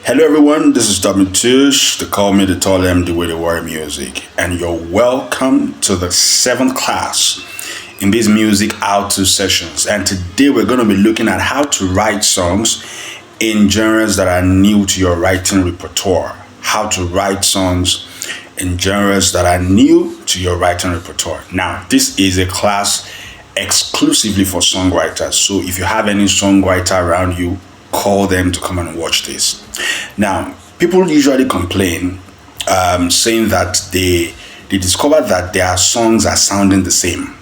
Hello everyone, this is Tommy Tush, the Call Me the Tall M, the way the war music, and you're welcome to the seventh class in these music how-to sessions. And today we're going to be looking at how to write songs in genres that are new to your writing repertoire. How to write songs in genres that are new to your writing repertoire. Now, this is a class exclusively for songwriters. So if you have any songwriter around you, call them to come and watch this. Now, people usually complain, saying that they discover that their songs are sounding the same.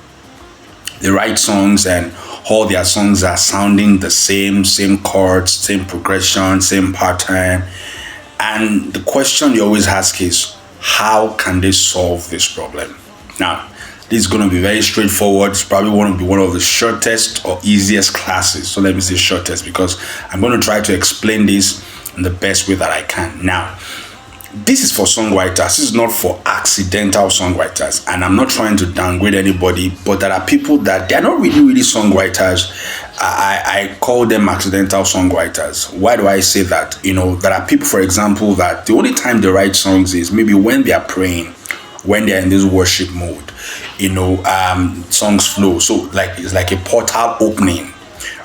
They write songs and all their songs are sounding the same chords, same progression, same pattern. And the question you always ask is, how can they solve this problem? Now, this is going to be very straightforward. It's probably going to be one of the shortest or easiest classes. So let me say shortest because I'm going to try to explain this in the best way that I can. Now, this is for songwriters. This is not for accidental songwriters. And I'm not trying to downgrade anybody, but there are people that they're not really songwriters. I call them accidental songwriters. Why do I say that? There are people, for example, that the only time they write songs is maybe when they are praying, when they're in this worship mode. Songs flow. So it's like a portal opening,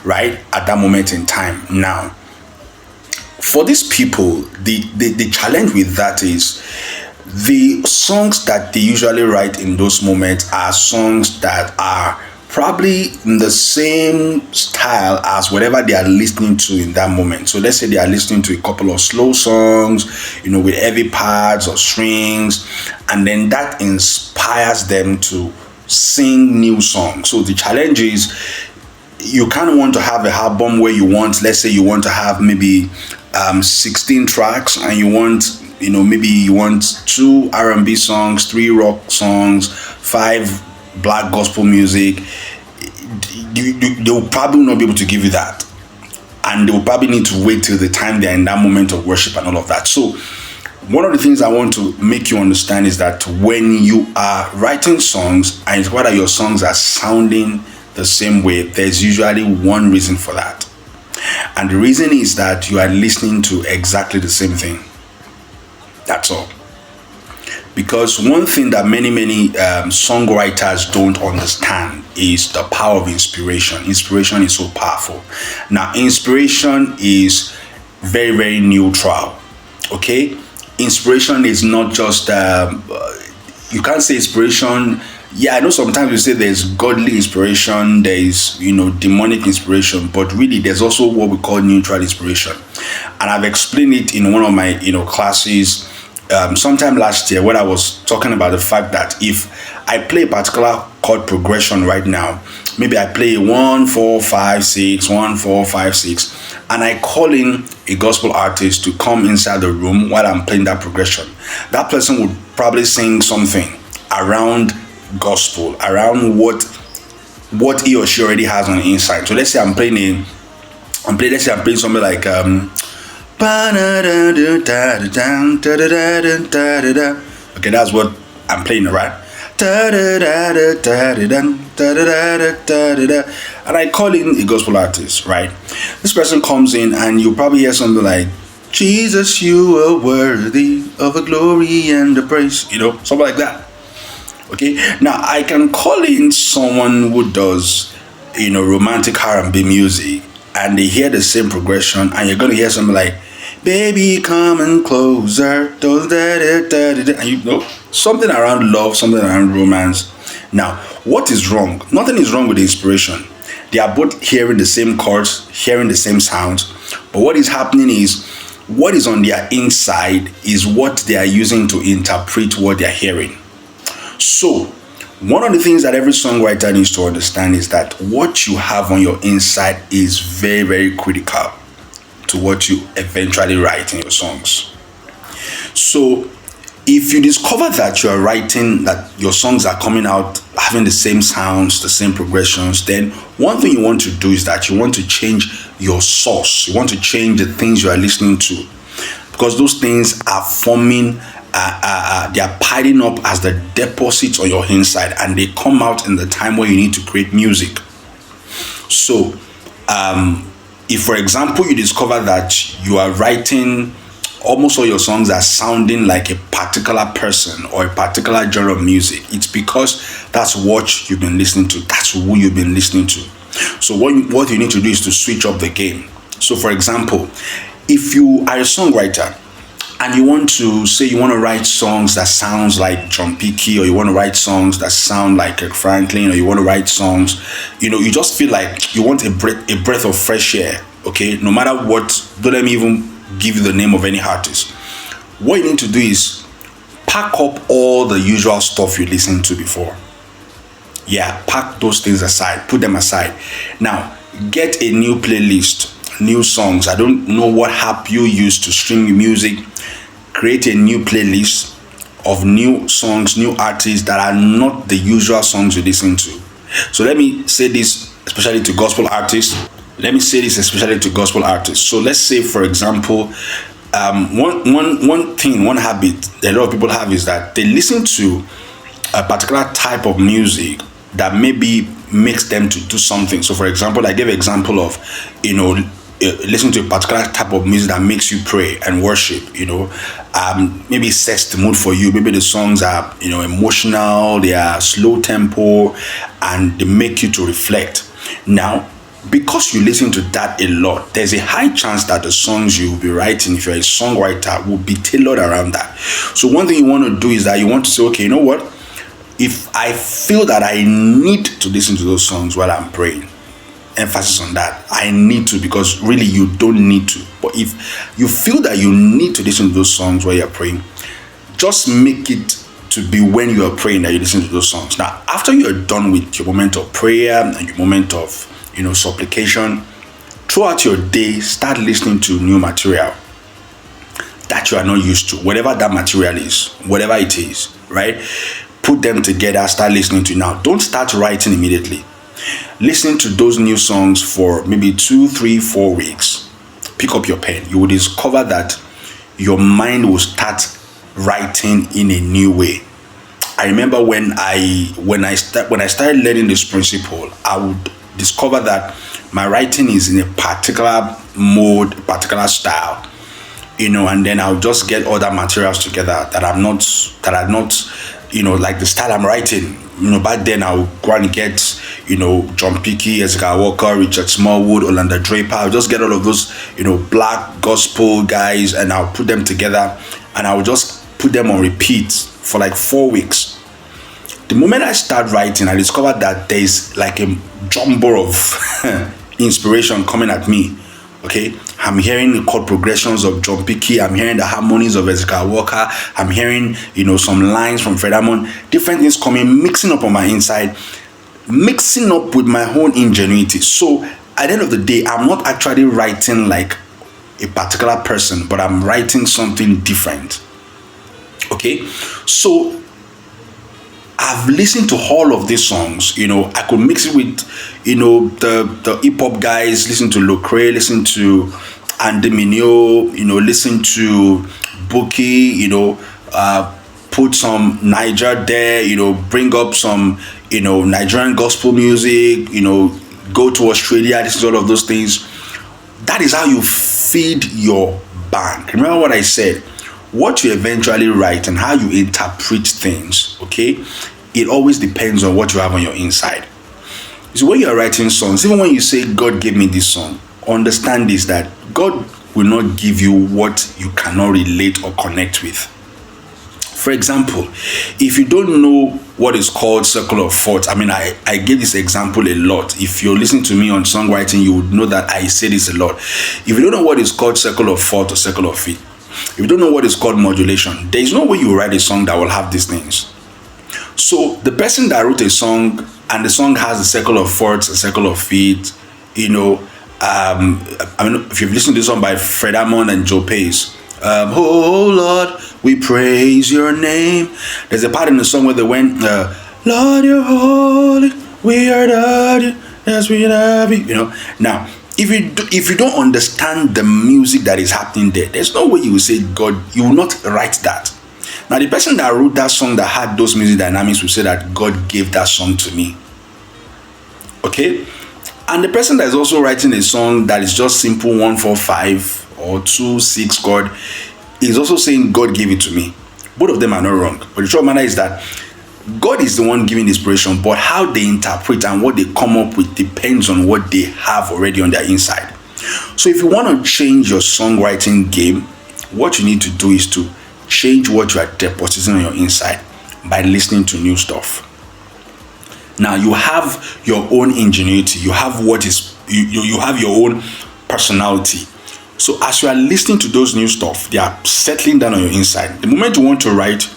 right? At that moment in time. Now, for these people, the challenge with that is the songs that they usually write in those moments are songs that are probably in the same style as whatever they are listening to in that moment. So let's say they are listening to a couple of slow songs, with heavy pads or strings, and then that inspires them to sing new songs. So the challenge is you kind of want to have an album where let's say you want to have maybe 16 tracks, and you want maybe you want 2 R&B songs, 3 rock songs, 5 black gospel music. They will probably not be able to give you that, and they will probably need to wait till the time they're in that moment of worship and all of that. So one of the things I want to make you understand is that when you are writing songs and whether your songs are sounding the same way, there's usually one reason for that. And the reason is that you are listening to exactly the same thing. That's all. Because one thing that many songwriters don't understand is the power of inspiration. Inspiration is so powerful. Now, inspiration is very, very neutral. Okay? Inspiration is not just, you can't say inspiration. Yeah, I know sometimes we say there's godly inspiration, there is, demonic inspiration, but really there's also what we call neutral inspiration. And I've explained it in one of my, classes sometime last year when I was talking about the fact that if I play a particular chord progression right now, maybe I play 1 4 5 6 1 4 5 6, and I call in a gospel artist to come inside the room while I'm playing that progression, that person would probably sing something around gospel, around what he or she already has on the inside. So let's say I'm playing something like okay, that's what I'm playing, right? And I call in a gospel artist, right? This person comes in and you probably hear something like, Jesus, you are worthy of the glory and the praise, something like that. Okay, now I can call in someone who does, romantic R&B music, and they hear the same progression, and you're going to hear something like, baby, come and closer, and something around love, something around romance. Now, what is wrong? Nothing is wrong with the inspiration. They are both hearing the same chords, hearing the same sounds, but what is happening is, what is on their inside is what they are using to interpret what they're hearing. So, one of the things that every songwriter needs to understand is that what you have on your inside is very, very critical to what you eventually write in your songs. So, if you discover that you are writing, that your songs are coming out having the same sounds, the same progressions, then one thing you want to do is that you want to change your source. You want to change the things you are listening to, because those things are forming they are piling up as the deposits on your inside, and they come out in the time where you need to create music. So if, for example, you discover that you are writing almost all your songs are sounding like a particular person or a particular genre of music, it's because that's what you've been listening to. That's who you've been listening to. So what you need to do is to switch up the game. So for example, if you are a songwriter and you want to say you want to write songs that sounds like John Picky, or you want to write songs that sound like Kirk Franklin, or you want to write songs, you just feel like you want a breath of fresh air. Okay, no matter what, don't let me even give you the name of any artist. What you need to do is pack up all the usual stuff you listened to before. Yeah, pack those things aside, put them aside. Now, get a new playlist, new songs. I don't know what app you use to stream music. Create a new playlist of new songs, new artists that are not the usual songs you listen to. So let me say this especially to gospel artists. So let's say, for example, one habit that a lot of people have is that they listen to a particular type of music that maybe makes them to do something. So for example, I gave an example of, listen to a particular type of music that makes you pray and worship. Maybe it sets the mood for you. Maybe the songs are emotional, they are slow tempo, and they make you to reflect. Now, because you listen to that a lot, there's a high chance that the songs you will be writing, if you're a songwriter, will be tailored around that. So one thing you want to do is that you want to say, okay, you know what? If I feel that I need to listen to those songs while I'm praying, emphasis on that, I need to, because really you don't need to. But if you feel that you need to listen to those songs while you're praying, just make it to be when you are praying that you listen to those songs. Now, after you're done with your moment of prayer and your moment of supplication, throughout your day, start listening to new material that you are not used to, whatever that material is, whatever it is, right? Put them together, start listening to it. Now, don't start writing immediately. Listen to those new songs for maybe 2, 3, 4 weeks. Pick up your pen. You will discover that your mind will start writing in a new way. I remember when I started learning this principle, I would discover that my writing is in a particular mode, particular style, and then I'll just get other materials together that are not, like the style I'm writing. Back then I'll go and get, John Picky, Ezekiel Walker, Richard Smallwood, Orlando Draper. I'll just get all of those, black gospel guys, and I'll put them together, and I'll just put them on repeat for like 4 weeks. The moment I start writing, I discovered that there's like a jumble of inspiration coming at me. Okay, I'm hearing the chord progressions of John Picky. I'm hearing the harmonies of Ezekiel Walker. I'm hearing, some lines from Fred Hammond. Different things coming, mixing up on my inside, mixing up with my own ingenuity. So at the end of the day, I'm not actually writing like a particular person, but I'm writing something different. Okay, so I've listened to all of these songs. I could mix it with, the hip hop guys. Listen to Lecrae, listen to Andy Mineo, listen to Buki, put some Niger there, bring up some, Nigerian gospel music, go to Australia, listen to all of those things. That is how you feed your bank. Remember what I said? What you eventually write and how you interpret things, okay, it always depends on what you have on your inside. So when you are writing songs, even when you say God gave me this song, understand this, that God will not give you what you cannot relate or connect with. For example, if you don't know what is called circle of thoughts, I give this example a lot. If you're listening to me on songwriting, you would know that I say this a lot. If you don't know what is called circle of thought or circle of feet, if you don't know what is called modulation, there is no way you write a song that will have these things. So the person that wrote a song and the song has a circle of thoughts, a circle of feet, if you've listened to this song by Fred Hammond and Joe Pace, oh Lord, we praise your name. There's a part in the song where they went, Lord, you're holy, we are you, yes, we love you. Now, if you don't understand the music that is happening there, there's no way you will say God, you will not write that. Now, the person that wrote that song that had those music dynamics will say that God gave that song to me. Okay? And the person that is also writing a song that is just simple 1-4-5 or 2-6 chord, He's also saying God gave it to me. Both of them are not wrong. But the truth of the matter is that God is the one giving inspiration, but how they interpret and what they come up with depends on what they have already on their inside. So if you want to change your songwriting game, what you need to do is to change what you are depositing on your inside by listening to new stuff. Now you have your own ingenuity, you have you have your own personality. So as you are listening to those new stuff, they are settling down on your inside. The moment you want to write,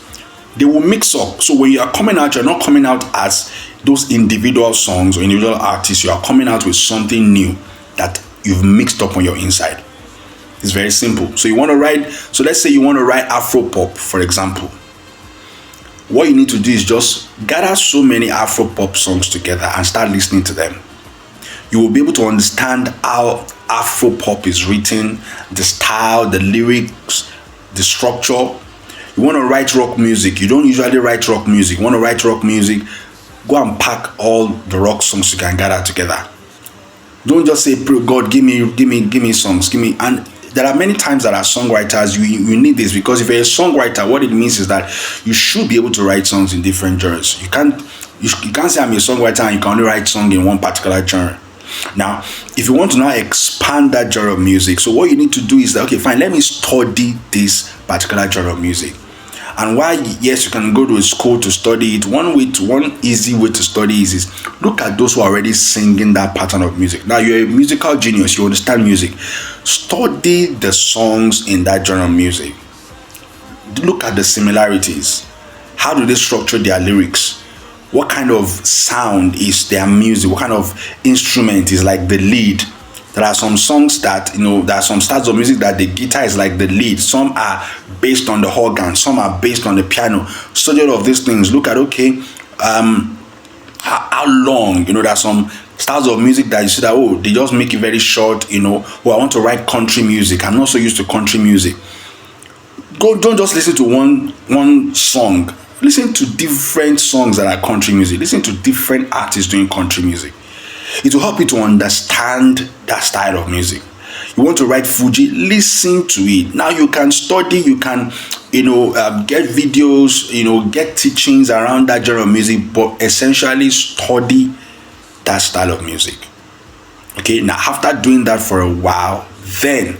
they will mix up. So when you are coming out, you're not coming out as those individual songs or individual artists. You are coming out with something new that you've mixed up on your inside. It's very simple. So you want to write, so let's say you want to write Afro pop, for example. What you need to do is just gather so many Afro pop songs together and start listening to them. You will be able to understand how Afro pop is written, the style, the lyrics, the structure. You want to write rock music. You don't usually write rock music. You want to write rock music, go and pack all the rock songs you can gather together. Don't just say, God, give me songs, give me. And there are many times that as songwriters, you need this, because if you're a songwriter, what it means is that you should be able to write songs in different genres. You can't say I'm a songwriter and you can only write song in one particular genre. Now, if you want to now expand that genre of music, so what you need to do is that, okay, fine, let me study this particular genre of music. And why, yes, you can go to a school to study it. One easy way to study is look at those who are already singing that pattern of music. Now, you're a musical genius, you understand music. Study the songs in that genre of music. Look at the similarities. How do they structure their lyrics? What kind of sound is their music? What kind of instrument is like the lead? There are some songs that, there are some styles of music that the guitar is like the lead. Some are based on the organ. Some are based on the piano. Study all of these things. Look at, how long, there are some styles of music that you see that, they just make it very short, I want to write country music. I'm not so used to country music. Don't just listen to one song. Listen to different songs that are country music. Listen to different artists doing country music. It will help you to understand that style of music. You want to write Fuji, listen to it. Now you can study, you can, get videos, get teachings around that genre of music, but essentially study that style of music. Okay, now after doing that for a while, then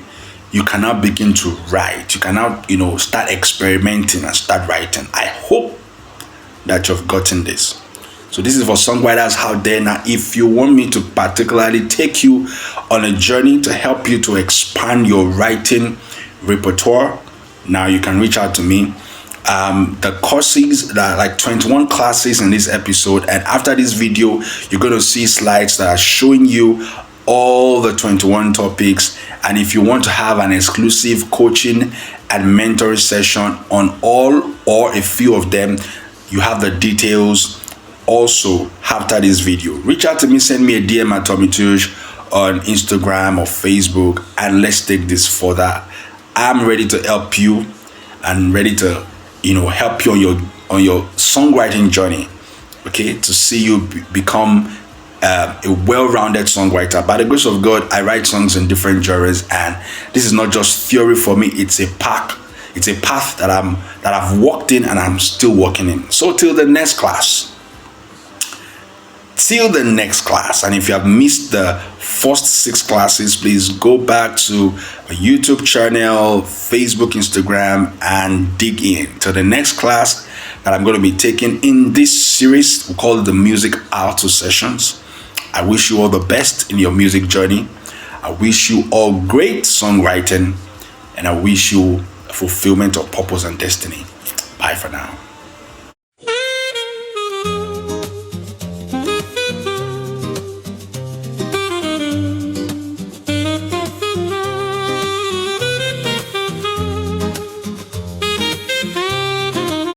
you can now begin to write. You can now, start experimenting and start writing. I hope that you've gotten this. So this is for songwriters out there. Now, if you want me to particularly take you on a journey to help you to expand your writing repertoire, now you can reach out to me. The courses, there are like 21 classes in this episode. And after this video, you're going to see slides that are showing you all the 21 topics. And if you want to have an exclusive coaching and mentoring session on all or a few of them, you have the details also after this video. Reach out to me, send me a DM at Tommy Tush on Instagram or Facebook, and let's take this further. I'm ready to help you and ready to help you on your songwriting journey, okay, to see you become a well-rounded songwriter. By the grace of God, I write songs in different genres, and this is not just theory for me. It's a path that I've walked in and I'm still walking in. So till the next class. And if you have missed the first 6 classes, please go back to my YouTube channel, Facebook, Instagram, and dig in to the next class that I'm going to be taking in this series. We call it the Music Alto Sessions. I wish you all the best in your music journey. I wish you all great songwriting, and I wish you fulfillment of purpose and destiny. Bye for now.